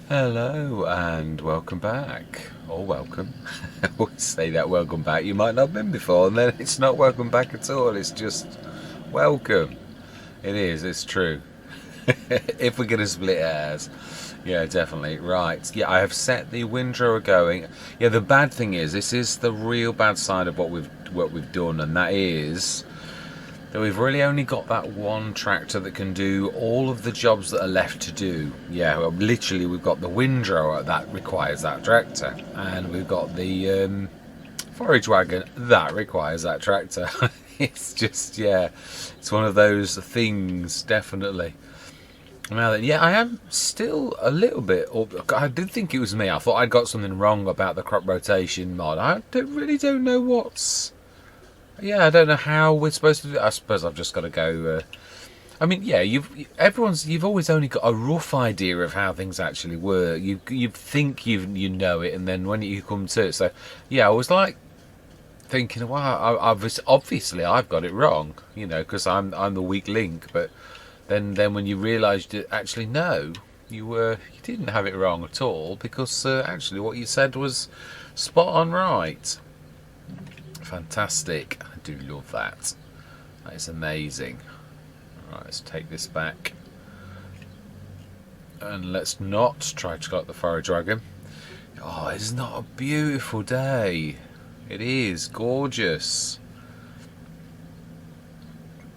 Hello and welcome back, or welcome. I always say that welcome back. You might not have been before, and then it's not welcome back at all. It's just welcome. It is. It's true. If we're gonna split hairs, yeah, definitely. Right. Yeah, I have set the windrower going. Yeah, the bad thing is, this is the real bad side of what we've done, and that is that we've really only got that one tractor that can do all of the jobs that are left to do. Yeah, well, literally we've got the windrower that requires that tractor, and we've got the forage wagon that requires that tractor. It's just, yeah, it's one of those things, definitely. Now then, yeah, I am still a little bit. I did think it was me. I thought I'd got something wrong about the crop rotation mod. I really don't know what's. Yeah, I don't know how we're supposed to do it. I suppose I've just got to go. I mean, yeah, you've always only got a rough idea of how things actually work. You think you know it, and then when you come to it, so yeah, I was like thinking, wow, obviously I've got it wrong, because I'm the weak link. But then when you realised that actually no, you didn't have it wrong at all, because actually what you said was spot on right. Fantastic. I do love that. That is amazing. Right, let's take this back. And let's not try to collect the forage wagon. Oh, it's not a beautiful day. It is gorgeous.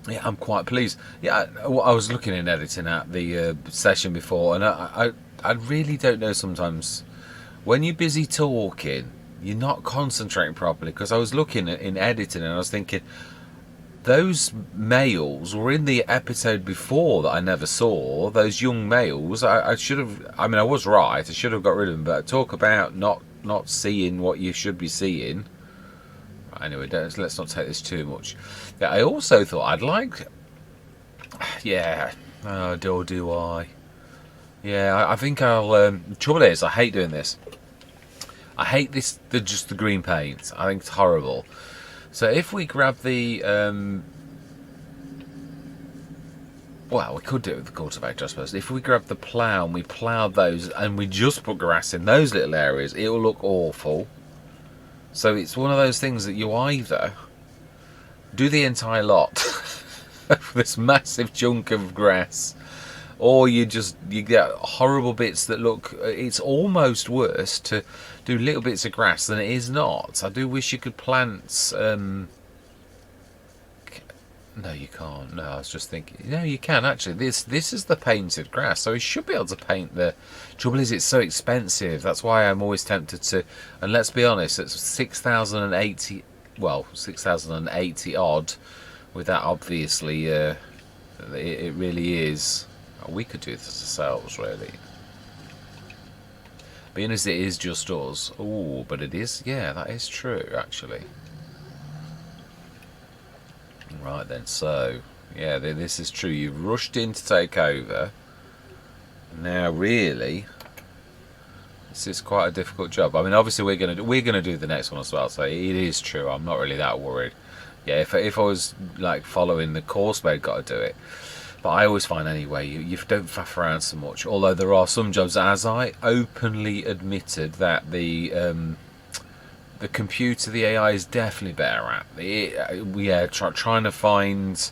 Yeah, I'm quite pleased. Yeah, I was looking and editing at the session before, and I really don't know sometimes when you're busy talking, you're not concentrating properly. Because I was looking in editing and I was thinking those males were in the episode before that I never saw. Those young males, I should have. I mean, I was right. I should have got rid of them. But talk about not seeing what you should be seeing. Anyway, let's not take this too much. Yeah, I also thought I'd like. Yeah, do I? Yeah, I think I'll. The trouble is, I hate doing this. I hate this. Just the green paint. I think it's horrible. So if we grab the. Well, we could do it with the cultivator, I suppose. If we grab the plough and we plough those and we just put grass in those little areas, it will look awful. So it's one of those things that you either do the entire lot, this massive chunk of grass, or you get horrible bits that look. It's almost worse to do little bits of grass than it is not. I do wish you could plant. No, you can't. No, I was just thinking. No, you can actually. This is the painted grass, so you should be able to paint the. Trouble is, it's so expensive. That's why I'm always tempted to. And let's be honest, it's 6,080. Well, 6,080 odd. With that, obviously, it really is. Oh, we could do this ourselves, really. Being as it is just us. Oh, but it is. Yeah, that is true, actually. Right then, so yeah, this is true. You've rushed in to take over. Now, really, this is quite a difficult job. I mean, obviously we're gonna do the next one as well. So it is true. I'm not really that worried. Yeah, if I was like following the course, they've got to do it. But I always find anyway, you don't faff around so much. Although there are some jobs, as I openly admitted, that the computer, the AI is definitely better at. Trying to find.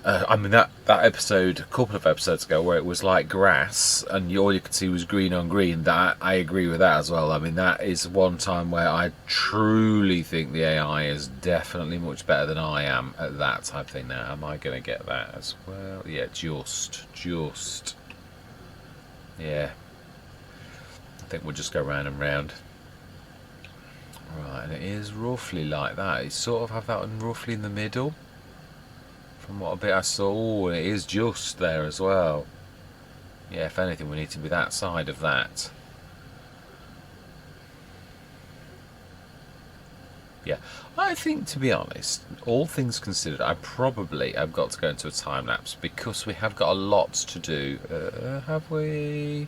I mean that episode, a couple of episodes ago, where it was like grass and all you could see was green on green. That I agree with that as well. I mean that is one time where I truly think the AI is definitely much better than I am at that type of thing. Now, am I going to get that as well? Yeah, just. Yeah, I think we'll just go round and round. Right, and it is roughly like that. You sort of have that one roughly in the middle. From what a bit I saw, it is just there as well. Yeah, if anything, we need to be that side of that. Yeah, I think, to be honest, all things considered, I probably have got to go into a time lapse because we have got a lot to do. Have we?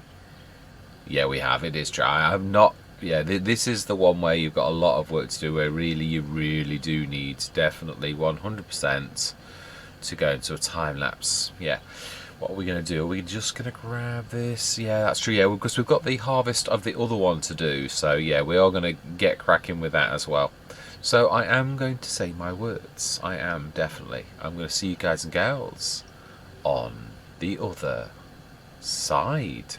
Yeah, we have. It is true. I have not. Yeah, this is the one where you've got a lot of work to do. Where you really do need definitely 100% to go into a time lapse. Yeah. What are we going to do? Are we just going to grab this? Yeah, that's true. Yeah, because we've got the harvest of the other one to do. So yeah, we are going to get cracking with that as well. So I am going to say my words. I am definitely. I'm going to see you guys and gals on the other side.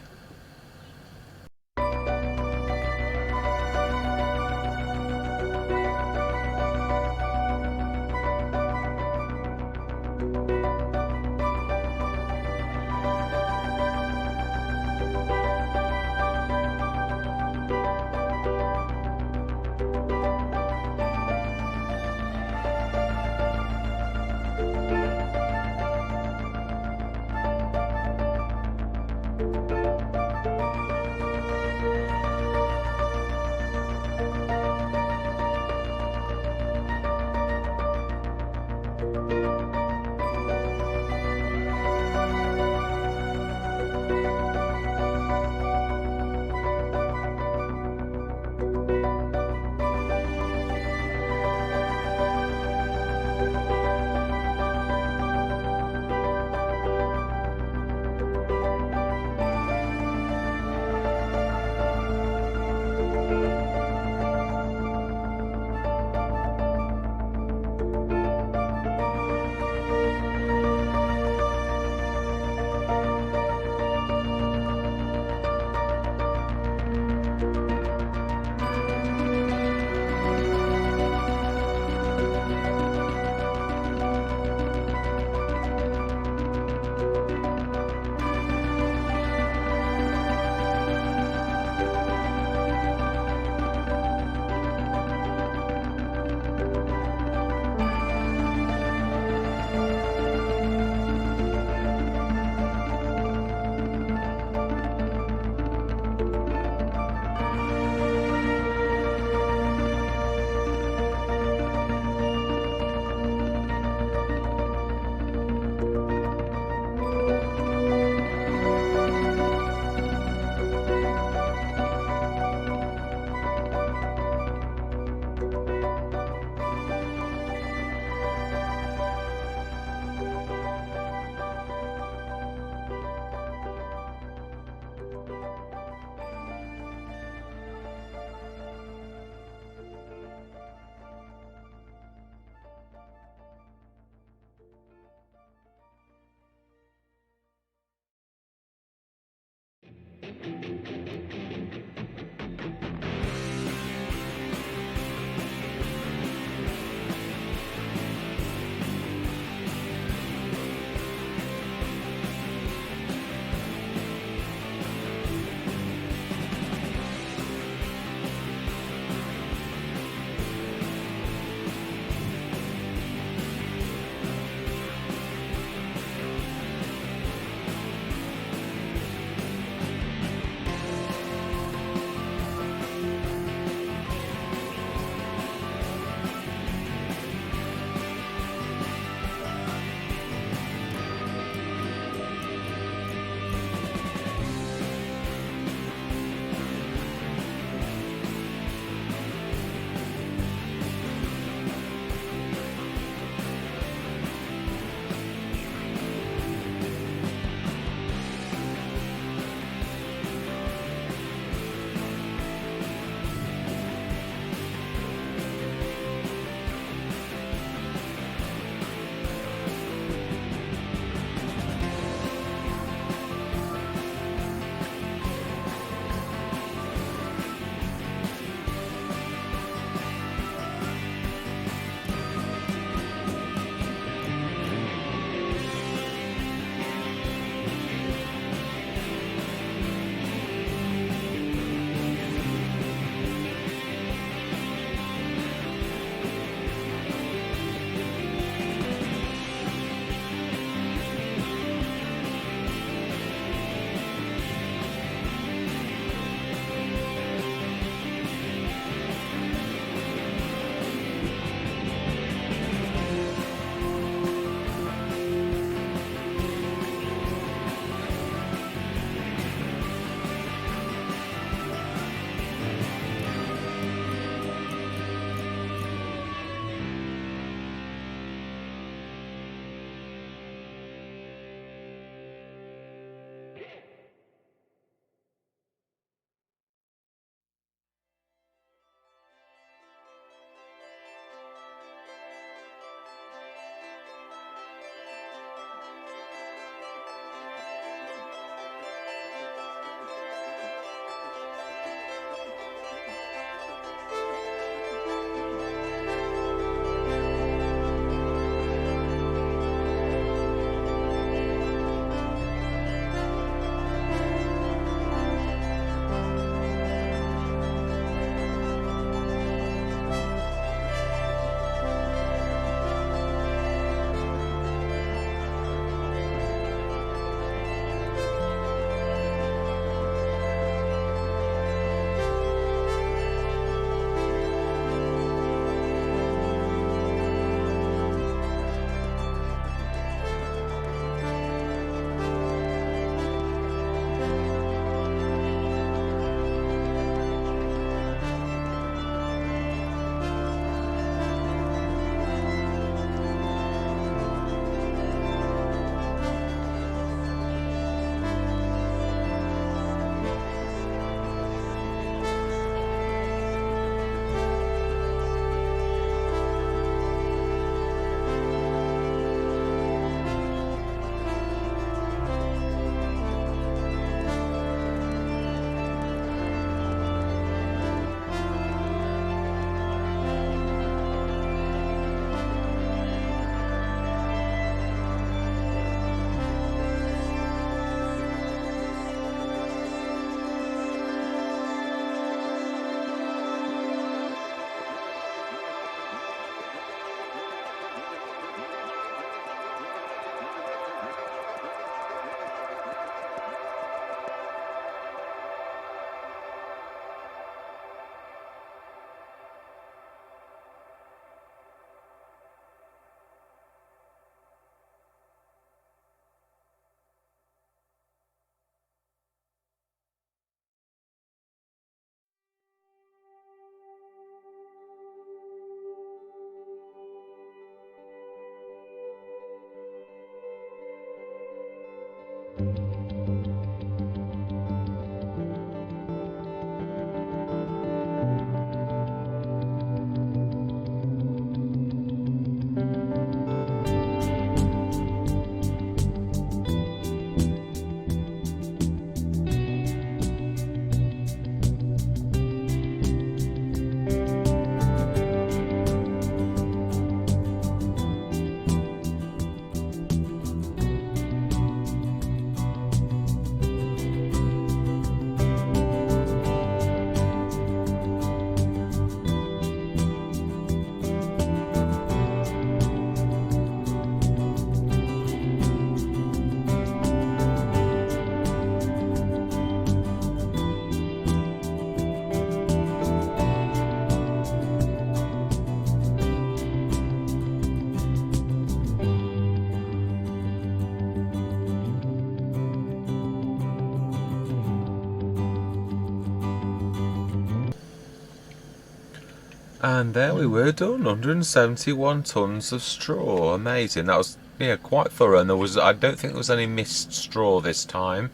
And there we were done, 171 tons of straw. Amazing. That was, yeah, quite thorough, and I don't think there was any missed straw this time.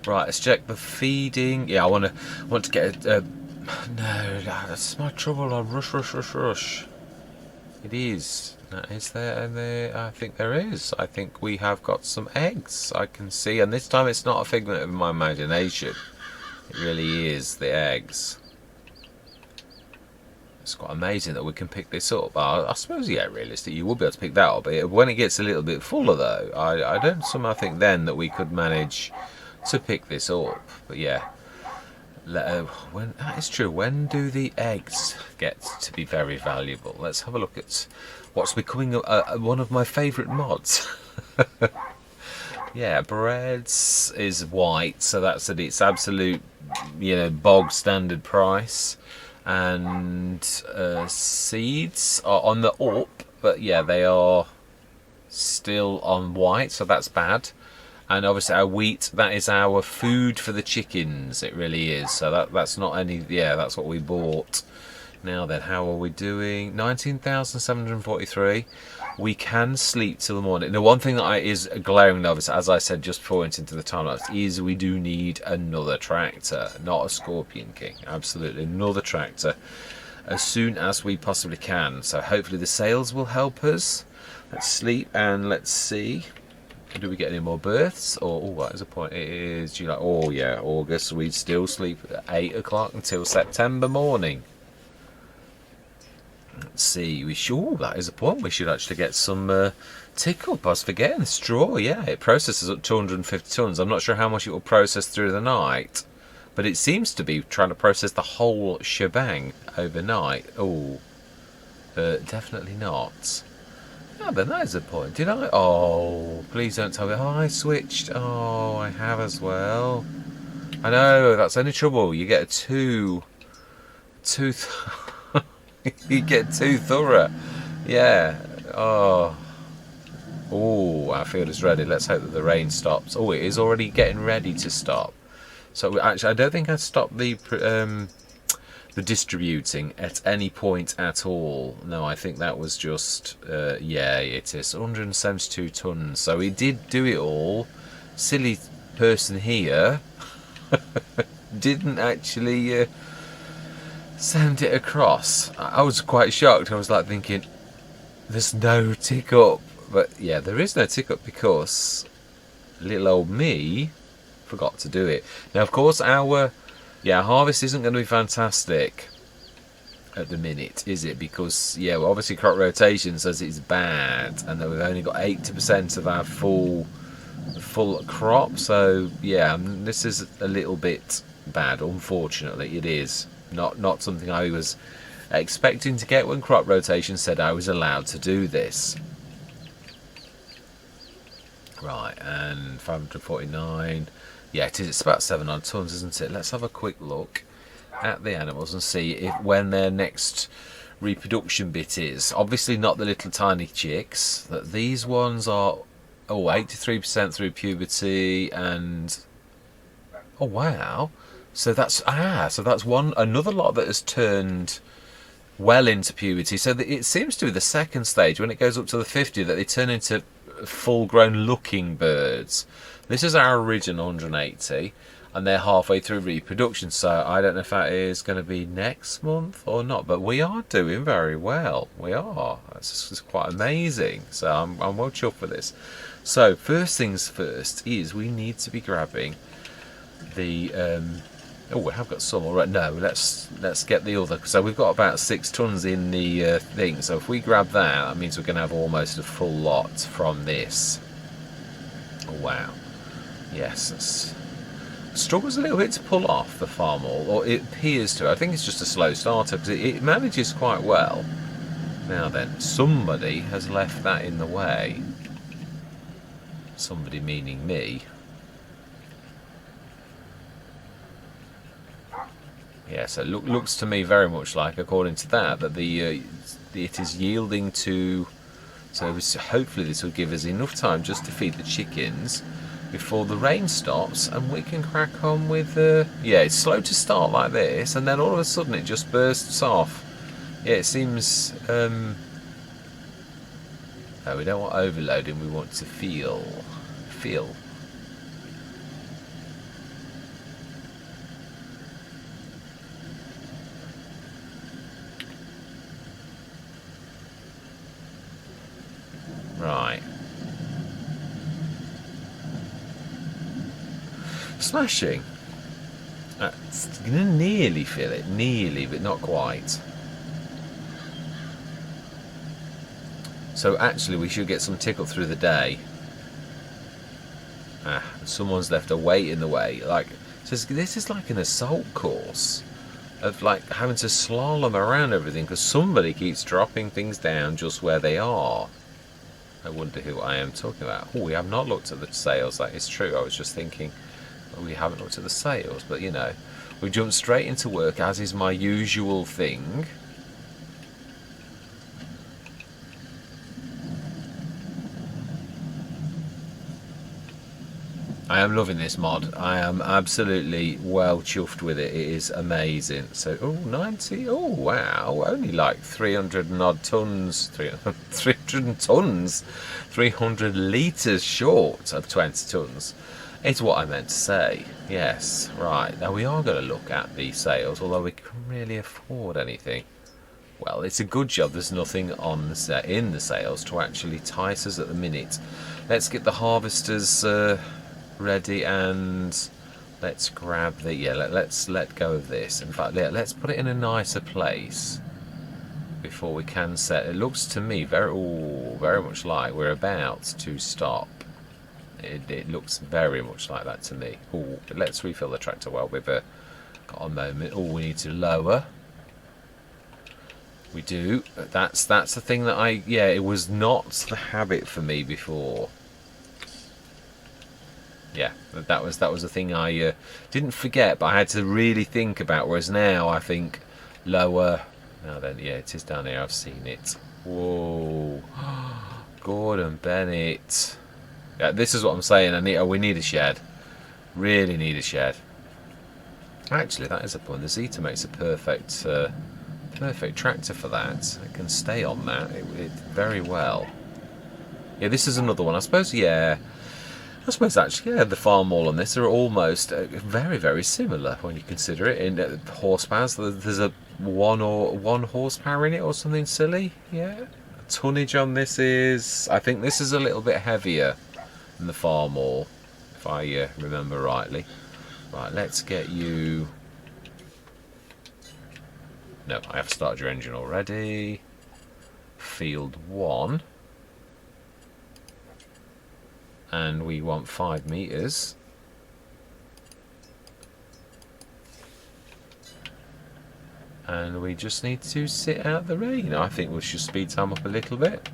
Right, let's check the feeding. Yeah, I want to get a no, that's my trouble. I rush. It is. Is there? I think there is. I think we have got some eggs. I can see, and this time it's not a figment of my imagination. It really is the eggs. It's quite amazing that we can pick this up. I suppose, yeah, realistically, you will be able to pick that up. But when it gets a little bit fuller, though, I don't somehow think then that we could manage to pick this up. But yeah, when that is true. When do the eggs get to be very valuable? Let's have a look at what's becoming one of my favourite mods. Yeah, breads is white, so that's at its absolute, bog standard price. And seeds are on the up, but yeah, they are still on white, so that's bad. And obviously our wheat, that is our food for the chickens, it really is. So that's not any, yeah, that's what we bought. Now then, how are we doing? 19,743. We can sleep till the morning. The one thing that is glaring obvious, as I said just before into the time lapse, is we do need another tractor, not a Scorpion King. Absolutely, another tractor as soon as we possibly can. So hopefully the sales will help us. Let's sleep and let's see. Do we get any more births? Or what is the point? It is July. Oh yeah, August. We'd still sleep at 8 o'clock until September morning. Let's see, that is a point. We should actually get some tick up. I was forgetting straw. Yeah, it processes up 250 tons. I'm not sure how much it will process through the night, but it seems to be trying to process the whole shebang overnight. Oh, definitely not. Oh, then that is a point. Did I? Oh, please don't tell me. Oh, I switched. Oh, I have as well. I know, that's only trouble. You get a two you get too thorough. Yeah. Oh, our field is ready. Let's hope that the rain stops. Oh, it is already getting ready to stop. So actually, I don't think I stopped the distributing at any point at all. No, I think that was just yeah, it is 172 tons. So he did do it all. Silly person here didn't actually send it across. I was quite shocked. I was like thinking, there's no tick up. But yeah, there is no tick up because little old me forgot to do it. Now, of course, our harvest isn't going to be fantastic at the minute, is it? Because yeah, well, obviously crop rotation says it's bad, and that we've only got 80% of our full crop. So yeah, this is a little bit bad. Unfortunately, it is. Not something I was expecting to get when crop rotation said I was allowed to do this. Right, and 549. Yeah, it is. It's about 700 tons, isn't it? Let's have a quick look at the animals and see when their next reproduction bit is. Obviously not the little tiny chicks. These ones are 83% through puberty, and oh wow. So that's another lot that has turned well into puberty. So it seems to be the second stage, when it goes up to the 50, that they turn into full-grown looking birds. This is our original 180, and they're halfway through reproduction. So I don't know if that is going to be next month or not, but we are doing very well. We are. It's quite amazing. So I'm well chuffed for this. So first things first is we need to be grabbing the oh, we have got some already. No, let's get the other. So we've got about 6 tons in the thing. So if we grab that means we're going to have almost a full lot from this. Oh, wow. Yes, struggles a little bit to pull off the farm all, or it appears to. I think it's just a slow starter because it manages quite well. Now then, somebody has left that in the way. Somebody meaning me. Yeah, so looks to me very much like, according to that it is yielding to. So hopefully this will give us enough time just to feed the chickens before the rain stops, and we can crack on with. Yeah, it's slow to start like this, and then all of a sudden it just bursts off. Yeah, it seems. No, we don't want overloading. We want to feel. Right. Smashing. It's gonna nearly feel it, nearly, but not quite. So actually, we should get some tickle through the day. Someone's left a weight in the way. Like, so this is like an assault course of like having to slalom around everything because somebody keeps dropping things down just where they are. I wonder who I am talking about. Oh, we have not looked at the sales. That is true. I was just thinking, well, we haven't looked at the sales, but you know, we jumped straight into work as is my usual thing. I am loving this mod. I am absolutely well chuffed with it. It is amazing. So, oh, 90. Oh, wow. Only like 300 and odd tons. 300 tons. 300 litres short of 20 tons. It's what I meant to say. Yes, right. Now we are going to look at the sales, although we can't really afford anything. Well, it's a good job there's nothing on the set in the sales to actually entice us at the minute. Let's get the harvesters ready and let's grab the let's let go of this. In fact, let's put it in a nicer place before we can set. It looks to me very much like we're about to stop. It looks very much like that to me. Oh, let's refill the tractor while we've got a moment. Oh, we need to lower. We do. That's the thing that it was not the habit for me before. Yeah, that was the thing I didn't forget, but I had to really think about. Whereas now I think lower. Now then, yeah, it is down here. I've seen it. Whoa, Gordon Bennett. Yeah, this is what I'm saying. We need a shed. Really need a shed. Actually, that is a point. The Zeta makes a perfect tractor for that. It can stay on that it very well. Yeah, this is another one. I suppose. Yeah. I suppose actually, yeah, the farm wall on this are almost very, very similar when you consider it in horsepower. So there's a one horsepower in it or something silly. Yeah, tonnage on this is, I think this is a little bit heavier than the farm wall, if I remember rightly. Right, let's get you. No, I have started your engine already. Field 1. And we want 5 meters. And we just need to sit out the rain. I think we should speed time up a little bit.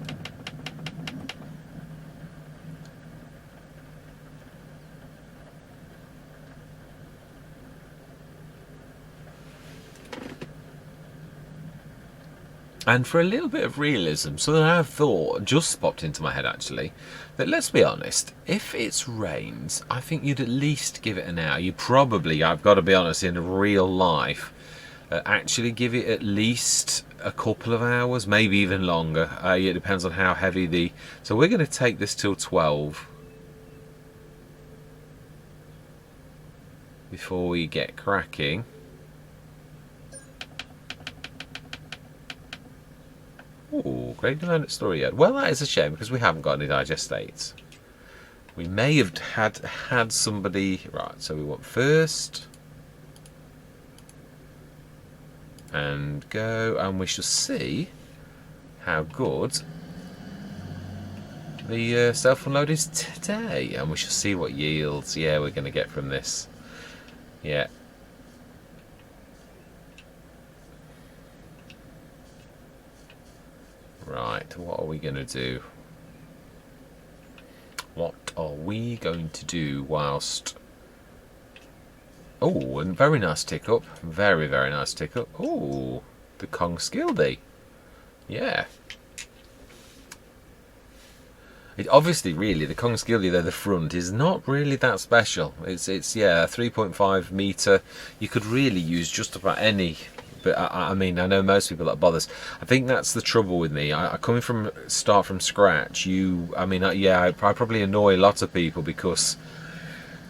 And for a little bit of realism, something I've thought just popped into my head actually, that let's be honest, if it's rains, I think you'd at least give it an hour. You probably, I've got to be honest, in real life, actually give it at least a couple of hours, maybe even longer. It depends on how heavy the. So we're going to take this till 12 before we get cracking. Oh, great demand at Story Yard. Well, that is a shame because we haven't got any digestates. We may have had somebody. Right, so we want first. And go, and we shall see how good the self-unload is today. And we shall see what yields, yeah, we're going to get from this. Yeah. Right, what are we going to do? What are we going to do whilst... Oh, and very nice tick up. Very, very nice tick up. Oh, the Kong Skildy. Yeah. It obviously, really, the Kong Skildy there, the front, is not really that special. It's yeah, 3.5 metre. You could really use just about any But I mean, I know most people that bothers. I think that's the trouble with me. I coming from start from scratch. Yeah, I probably annoy lots of people because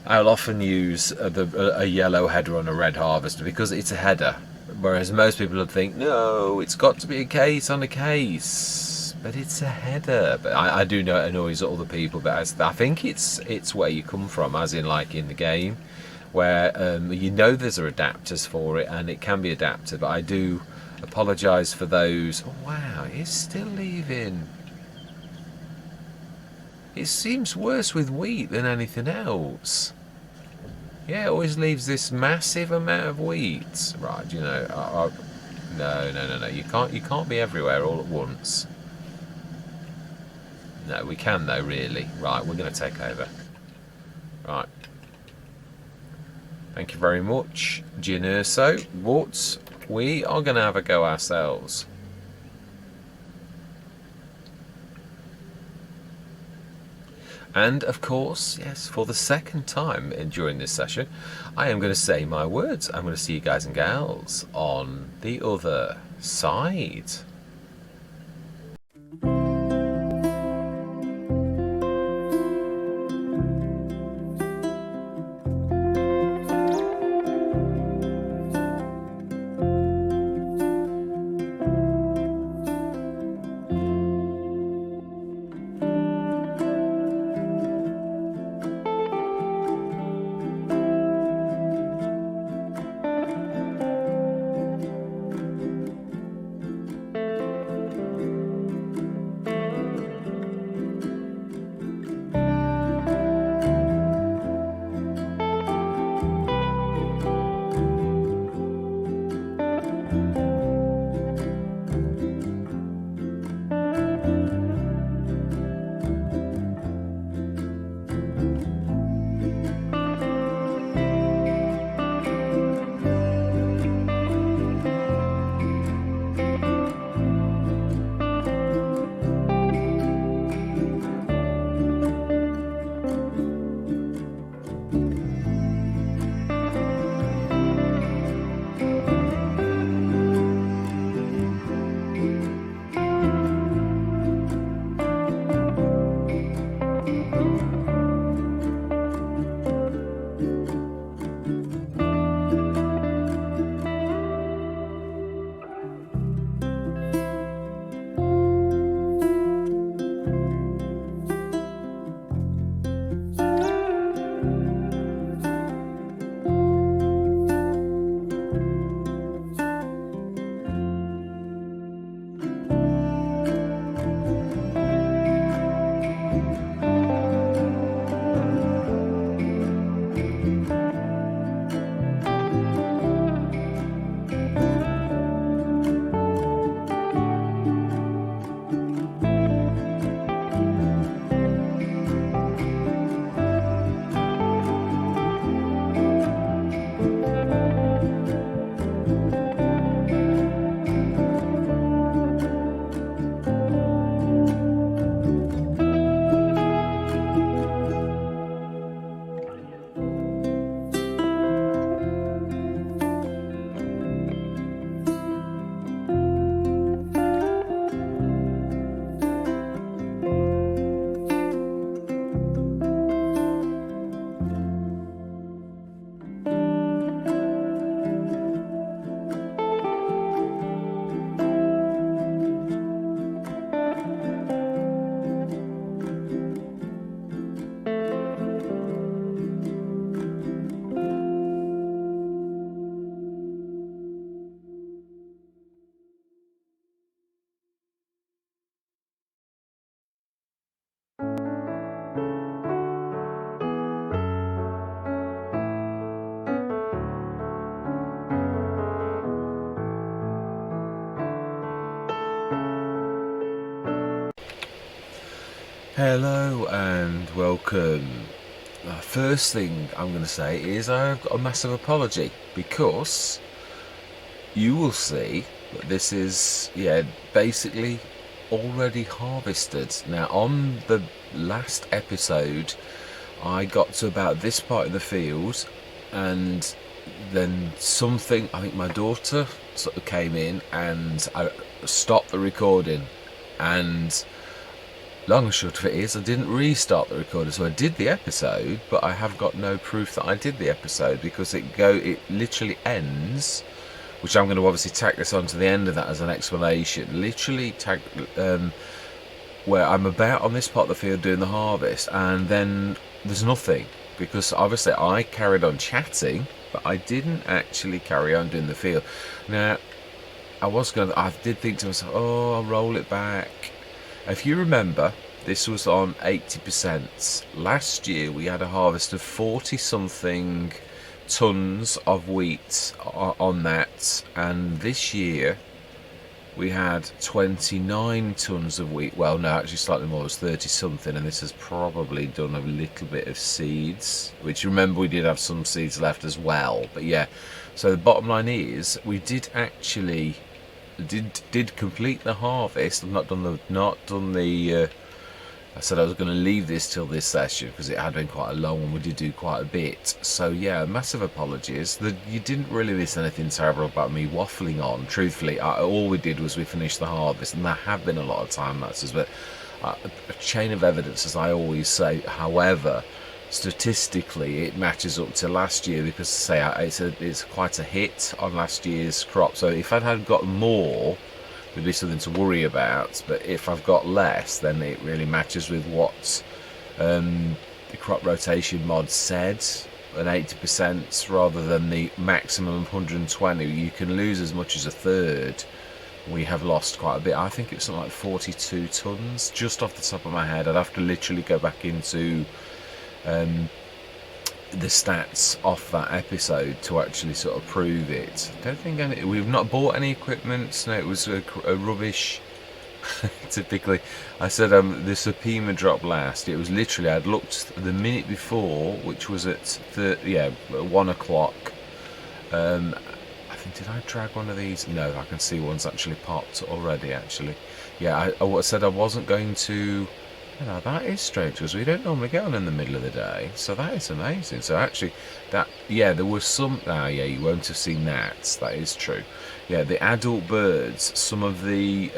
I'll often use a yellow header on a red harvester because it's a header, whereas most people would think, no, it's got to be a case on a case, but it's a header. But I do know it annoys other people, but I think it's where you come from, as in like in the game, where there's adapters for it and it can be adapted. But I do apologise for those. Oh wow, it's still leaving. It seems worse with wheat than anything else. Yeah, it always leaves this massive amount of wheat. Right, no. You can't be everywhere all at once. No, we can though, really. Right, we're going to take over. Right. Thank you very much, Ginurso. But we are going to have a go ourselves. And of course, yes, for the second time during this session, I am going to say my words. I'm going to see you guys and gals on the other side. Hello and welcome. First thing I'm going to say is I've got a massive apology because you will see that this is, basically already harvested. Now, on the last episode, I got to about this part of the field and then something, I think my daughter sort of came in and I stopped the recording, and long and short of it is I didn't restart the recording. So I did the episode, but I have got no proof that I did the episode, because it literally ends, which I'm going to obviously tack this on to the end of that as an explanation, literally tag where I'm about on this part of the field doing the harvest, and then there's nothing, because obviously I carried on chatting, but I didn't actually carry on doing the field. Now, I did think to myself, oh, I'll roll it back. If you remember, this was on 80%. Last year we had a harvest of 40 something tons of wheat on that, and this year we had 29 tons of wheat. Well, no, actually slightly more, it was 30 something, and this has probably done a little bit of seeds, which, remember, we did have some seeds left as well. But yeah, so the bottom line is we did actually did complete the harvest. I've not done the I said I was going to leave this till this session because it had been quite a long one. We did do quite a bit. So yeah, massive apologies. You didn't really miss anything terrible about me waffling on. Truthfully, all we did was we finished the harvest, and there have been a lot of time lapses, but a chain of evidence, as I always say. However, statistically, it matches up to last year, because say it's quite a hit on last year's crop. So if I'd had got more, there'd be something to worry about, but if I've got less, then it really matches with what the crop rotation mod said, an 80% rather than the maximum 120. You can lose as much as a third. We have lost quite a bit. I think it was something like 42 tons, just off the top of my head. I'd have to literally go back into the stats off that episode to actually sort of prove it. I don't think we've not bought any equipment. No, it was a rubbish. Typically, I said the Supima drop last. It was literally, I'd looked the minute before, which was at 1 o'clock. I think, did I drag one of these? No, I can see one's actually popped already. Actually, yeah, I said I wasn't going to. You that is strange, because we don't normally get on in the middle of the day, so that is amazing. So actually, there was some. You won't have seen gnats. That is true. Yeah, the adult birds. Some of the,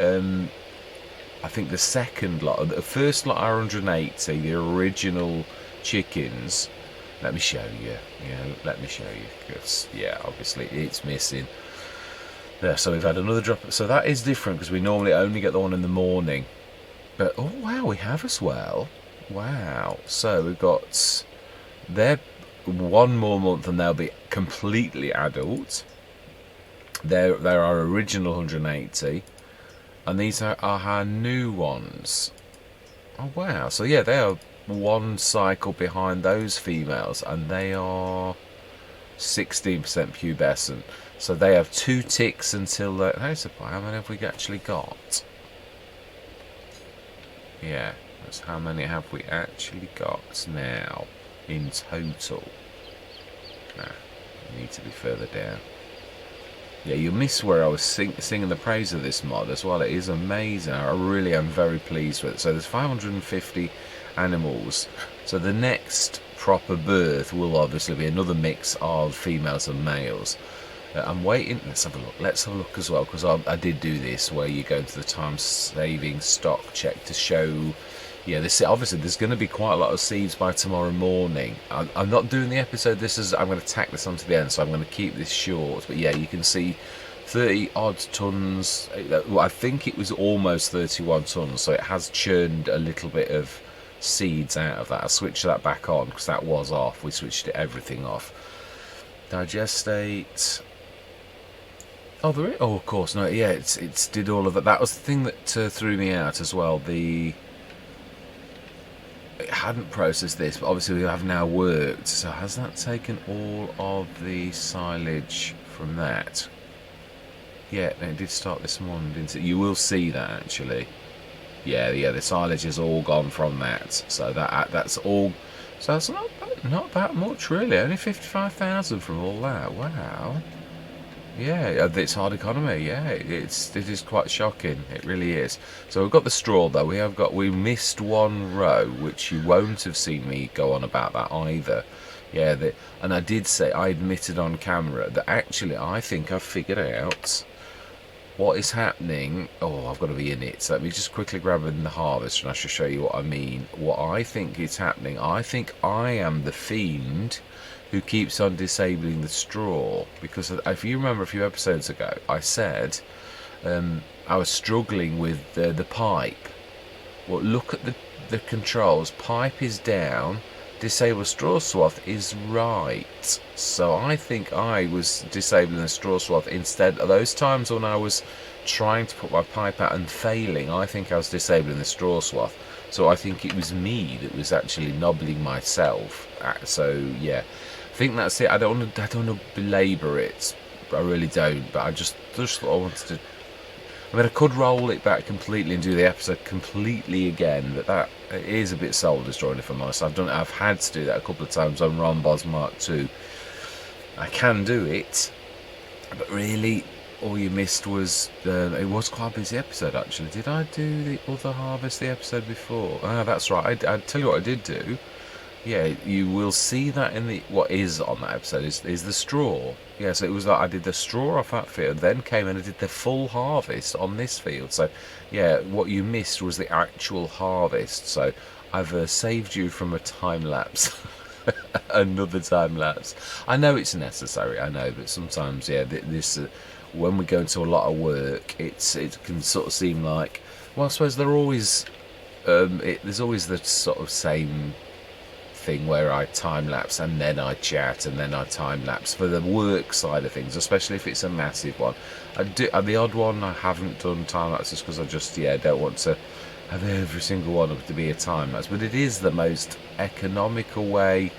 I think the second lot, the first lot are 180. The original chickens. Let me show you. Yeah, let me show you. Because obviously it's missing. There. So we've had another drop. So that is different, because we normally only get the one in the morning. But, oh wow, we have as well. Wow. So we've got they're one more month and they'll be completely adult. They're our original 180, and these are our new ones. Oh wow. So yeah, they are one cycle behind those females, and they are 16% pubescent. So they have 2 ticks until how many have we actually got? Yeah, that's how many have we actually got now in total. We need to be further down. Yeah, you miss where I was singing the praise of this mod as well. It is amazing. I really am very pleased with it. So there's 550 animals. So the next proper birth will obviously be another mix of females and males. I'm waiting. Let's have a look. Let's have a look as well, because I did do this where you go into the time-saving stock check to show. Yeah, obviously there's going to be quite a lot of seeds by tomorrow morning. I'm not doing the episode. I'm going to tack this onto the end, so I'm going to keep this short. But yeah, you can see 30 odd tons. I think it was almost 31 tons, so it has churned a little bit of seeds out of that. I switched that back on because that was off. We switched everything off. Digestate. Oh, of course, no, yeah, it's did all of that. That was the thing that threw me out as well. It hadn't processed this, but obviously we have now worked. So has that taken all of the silage from that? Yeah, it did start this morning, didn't it? You will see that actually. Yeah, the silage is all gone from that. So that's all. So that's not that much really. Only 55,000 from all that. Wow. Yeah, it's hard economy. Yeah, it is quite shocking. It really is. So we've got the straw though. We missed one row, which you won't have seen me go on about that either. Yeah, and I did say, I admitted on camera that actually I think I've figured out what is happening. Oh, I've got to be in it. So let me just quickly grab in the harvest and I shall show you what I mean. What I think is happening, I think I am the fiend who keeps on disabling the straw. Because if you remember a few episodes ago, I said I was struggling with the pipe. Well, look at the controls. Pipe is down. Disable straw swath is right. So I think I was disabling the straw swath instead of those times when I was trying to put my pipe out and failing. I think I was disabling the straw swath. So I think it was me that was actually knobbling myself. So yeah, I think that's it. I don't want to belabor it. I really don't. But I just thought I wanted to. I mean, I could roll it back completely and do the episode completely again, but that is a bit soul destroying, if I'm honest. I've had to do that a couple of times on Ron Boz Mark 2. I can do it, but really, all you missed was it was quite a busy episode actually. Did I do the other harvest the episode before? Ah, that's right. I tell you what I did do. Yeah, you will see that in the what is on that episode is the straw. Yeah, so it was like I did the straw off that field, then came and I did the full harvest on this field. So yeah, what you missed was the actual harvest. So I've saved you from a time lapse, another time lapse. I know it's necessary, I know, but sometimes yeah, this when we go into a lot of work, it can sort of seem like, well, I suppose they're always there's always the sort of same thing where I time lapse and then I chat and then I time lapse for the work side of things, especially if it's a massive one. I do the odd one I haven't done time lapse just because I just don't want to have every single one to be a time lapse, but it is the most economical way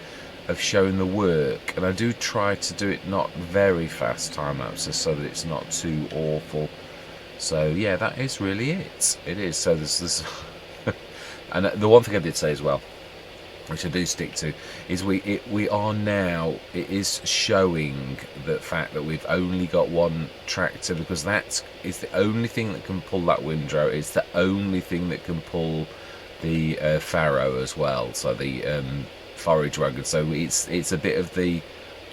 of showing the work, and I do try to do it not very fast time lapses so that it's not too awful. So yeah, that is really it. It is. So there's and the one thing I did say as well, which I do stick to, is we are now, it is showing the fact that we've only got one tractor, because that is the only thing that can pull that windrow. It's the only thing that can pull the farrow as well, so the forage wagon. So it's a bit of the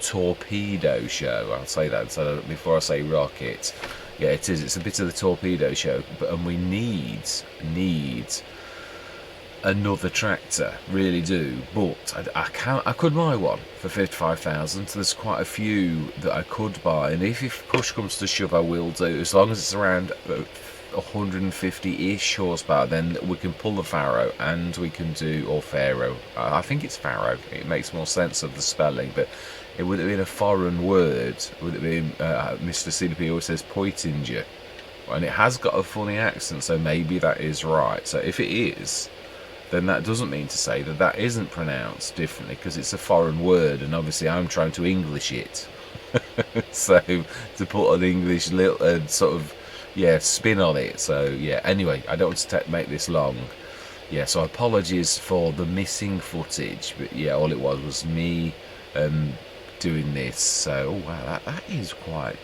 torpedo show, I'll say that so before I say rocket. Yeah, it is. It's a bit of the torpedo show, and we need another tractor, really do. But I could buy one for 55,000. So there's quite a few that I could buy, and if push comes to shove, I will do, as long as it's around 150-ish horsepower. Then we can pull the farrow, and we can do, or Pharaoh. I think it's farrow. It makes more sense of the spelling, but it would have been a foreign word. Would it be? Mr. CDP always says Poitinger, and it has got a funny accent, so maybe that is right. So if it is, then that doesn't mean to say that that isn't pronounced differently, because it's a foreign word, and obviously I'm trying to English it. So to put an English little sort of spin on it. So yeah, anyway, I don't want to make this long. Yeah, so apologies for the missing footage, but yeah, all it was me doing this. So oh wow, that is quite,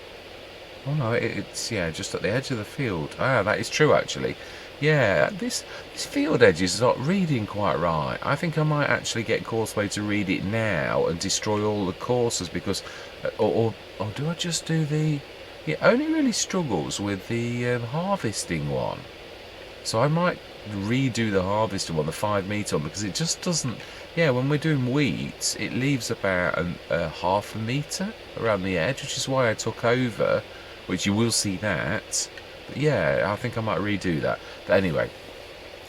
oh no, it's just at the edge of the field. Ah, that is true actually. Yeah, this field edge is not reading quite right. I think I might actually get Courseway to read it now and destroy all the courses, because or do I just do the, it only really struggles with the harvesting one. So I might redo the harvesting one, the 5 metre one, because it just doesn't, when we're doing wheat, it leaves about a half a metre around the edge, which is why I took over, which you will see that. But yeah, I think I might redo that. But anyway,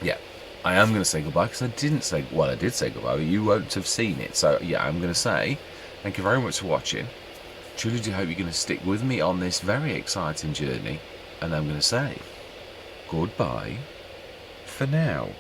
yeah, I am going to say goodbye, because I did say goodbye, but you won't have seen it. So yeah, I'm going to say thank you very much for watching. Truly do hope you're going to stick with me on this very exciting journey, and I'm going to say goodbye for now.